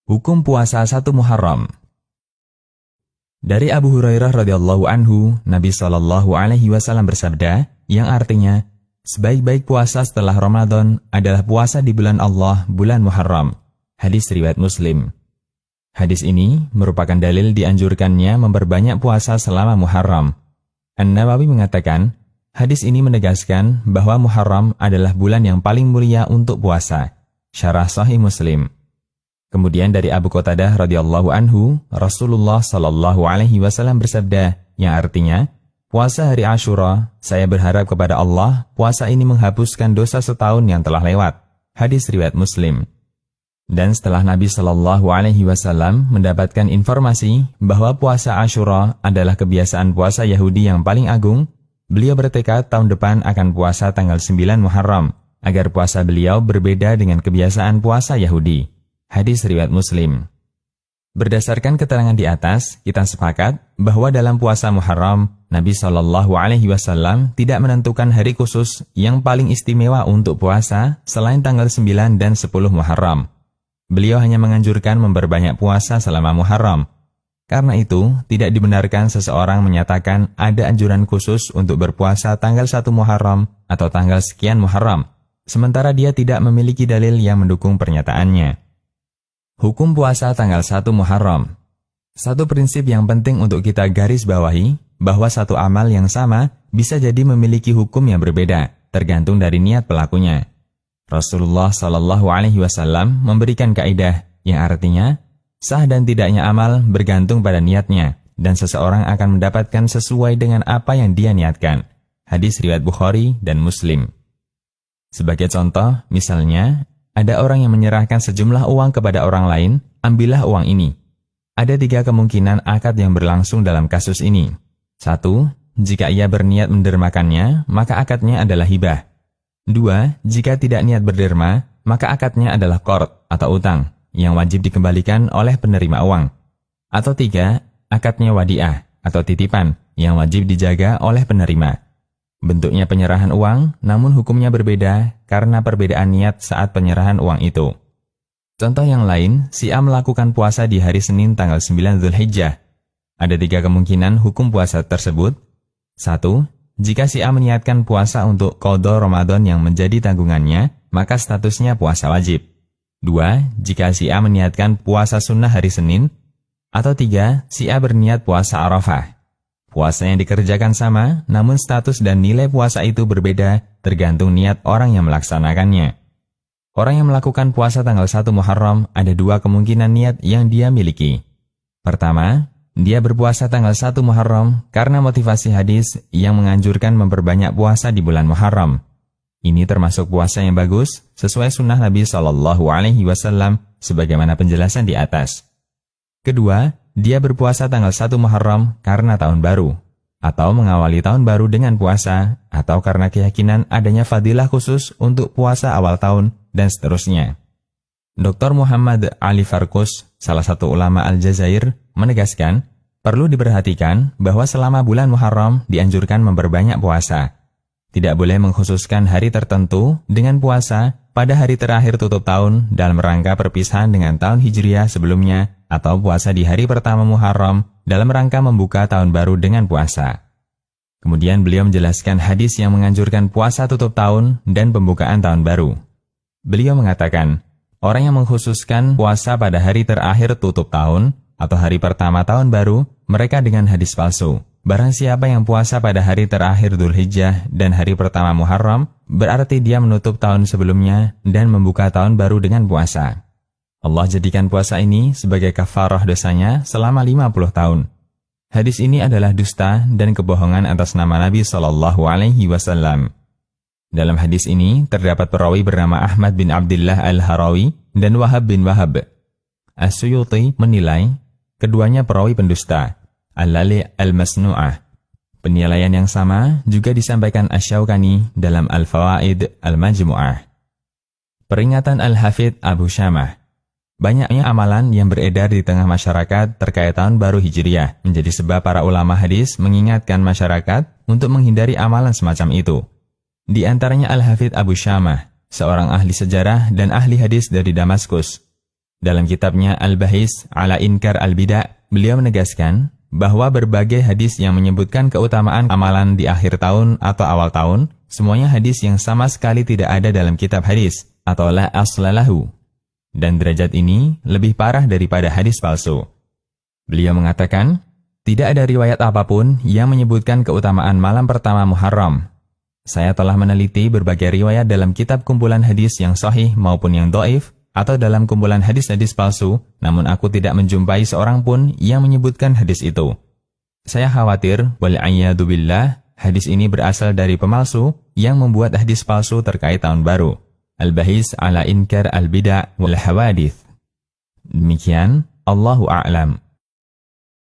Hukum puasa 1 Muharram. Dari Abu Hurairah radhiyallahu anhu, Nabi SAW bersabda, yang artinya, sebaik-baik puasa setelah Ramadan adalah puasa di bulan Allah, bulan Muharram. Hadis riwayat Muslim. Hadis ini merupakan dalil dianjurkannya memperbanyak puasa selama Muharram. An-Nawawi mengatakan, hadis ini menegaskan bahwa Muharram adalah bulan yang paling mulia untuk puasa. Syarah Sahih Muslim. Kemudian dari Abu Qatadah radhiyallahu anhu, Rasulullah SAW bersabda, yang artinya, puasa hari Asyura, saya berharap kepada Allah, puasa ini menghapuskan dosa setahun yang telah lewat. Hadis riwayat Muslim. Dan setelah Nabi SAW mendapatkan informasi bahwa puasa Asyura adalah kebiasaan puasa Yahudi yang paling agung, beliau bertekad tahun depan akan puasa tanggal 9 Muharram, agar puasa beliau berbeda dengan kebiasaan puasa Yahudi. Hadis riwayat Muslim. Berdasarkan keterangan di atas, kita sepakat bahwa dalam puasa Muharram, Nabi SAW tidak menentukan hari khusus yang paling istimewa untuk puasa selain tanggal 9 dan 10 Muharram. Beliau hanya menganjurkan memperbanyak puasa selama Muharram. Karena itu, tidak dibenarkan seseorang menyatakan ada anjuran khusus untuk berpuasa tanggal 1 Muharram atau tanggal sekian Muharram, sementara dia tidak memiliki dalil yang mendukung pernyataannya. Hukum puasa tanggal 1 Muharram. Satu prinsip yang penting untuk kita garis bawahi, bahwa satu amal yang sama bisa jadi memiliki hukum yang berbeda, tergantung dari niat pelakunya. Rasulullah SAW memberikan kaidah yang artinya, sah dan tidaknya amal bergantung pada niatnya, dan seseorang akan mendapatkan sesuai dengan apa yang dia niatkan. Hadis riwayat Bukhari dan Muslim. Sebagai contoh, misalnya, ada orang yang menyerahkan sejumlah uang kepada orang lain, ambillah uang ini. Ada 3 kemungkinan akad yang berlangsung dalam kasus ini. 1. Jika ia berniat mendermakannya, maka akadnya adalah hibah. 2. Jika tidak niat berderma, maka akadnya adalah qard atau utang, yang wajib dikembalikan oleh penerima uang. Atau 3. Akadnya wadiah atau titipan, yang wajib dijaga oleh penerima. Bentuknya penyerahan uang, namun hukumnya berbeda karena perbedaan niat saat penyerahan uang itu. Contoh yang lain, si A melakukan puasa di hari Senin tanggal 9 Dzulhijjah. Ada 3 kemungkinan hukum puasa tersebut. 1. Jika si A meniatkan puasa untuk qadha Ramadan yang menjadi tanggungannya, maka statusnya puasa wajib. 2. Jika si A meniatkan puasa sunnah hari Senin. Atau 3. Si A berniat puasa Arafah. Puasa yang dikerjakan sama, namun status dan nilai puasa itu berbeda tergantung niat orang yang melaksanakannya. Orang yang melakukan puasa tanggal 1 Muharram ada 2 kemungkinan niat yang dia miliki. Pertama, dia berpuasa tanggal 1 Muharram karena motivasi hadis yang menganjurkan memperbanyak puasa di bulan Muharram. Ini termasuk puasa yang bagus sesuai sunnah Nabi SAW sebagaimana penjelasan di atas. Kedua, dia berpuasa tanggal 1 Muharram karena tahun baru, atau mengawali tahun baru dengan puasa, atau karena keyakinan adanya fadilah khusus untuk puasa awal tahun, dan seterusnya. Dr. Muhammad Ali Farkus, salah satu ulama Aljazair, menegaskan, perlu diperhatikan bahwa selama bulan Muharram dianjurkan memperbanyak puasa. Tidak boleh mengkhususkan hari tertentu dengan puasa pada hari terakhir tutup tahun dalam rangka perpisahan dengan tahun Hijriah sebelumnya, atau puasa di hari pertama Muharram dalam rangka membuka tahun baru dengan puasa. Kemudian beliau menjelaskan hadis yang menganjurkan puasa tutup tahun dan pembukaan tahun baru. Beliau mengatakan, orang yang mengkhususkan puasa pada hari terakhir tutup tahun atau hari pertama tahun baru, mereka dengan hadis palsu. Barang siapa yang puasa pada hari terakhir Dzulhijjah dan hari pertama Muharram, berarti dia menutup tahun sebelumnya dan membuka tahun baru dengan puasa. Allah jadikan puasa ini sebagai kafarah dosanya selama 50 tahun. Hadis ini adalah dusta dan kebohongan atas nama Nabi SAW. Dalam hadis ini terdapat perawi bernama Ahmad bin Abdullah Al-Harawi dan Wahab bin Wahab. As-Suyuti menilai keduanya perawi pendusta. Al-Lali Al-Masnu'ah. Penilaian yang sama juga disampaikan Asy-Syaukani dalam Al-Fawaid Al-Majmu'ah. Peringatan Al-Hafidh Abu Syamah. Banyaknya amalan yang beredar di tengah masyarakat terkait tahun baru Hijriah menjadi sebab para ulama hadis mengingatkan masyarakat untuk menghindari amalan semacam itu. Di antaranya Al-Hafidh Abu Syamah, seorang ahli sejarah dan ahli hadis dari Damaskus. Dalam kitabnya Al-Bahis ala Inkar Al-Bida', beliau menegaskan bahwa berbagai hadis yang menyebutkan keutamaan amalan di akhir tahun atau awal tahun, semuanya hadis yang sama sekali tidak ada dalam kitab hadis, atau la aslalahu. Dan derajat ini lebih parah daripada hadis palsu. Beliau mengatakan, tidak ada riwayat apapun yang menyebutkan keutamaan malam pertama Muharram. Saya telah meneliti berbagai riwayat dalam kitab kumpulan hadis yang sahih maupun yang dhaif, atau dalam kumpulan hadis-hadis palsu, namun aku tidak menjumpai seorang pun yang menyebutkan hadis itu. Saya khawatir, wal'ayyadu billah, hadis ini berasal dari pemalsu yang membuat hadis palsu terkait tahun baru. Al-Bahis ala Inkar Al-Bida' wal Hawadith. Demikian, Allahu a'lam.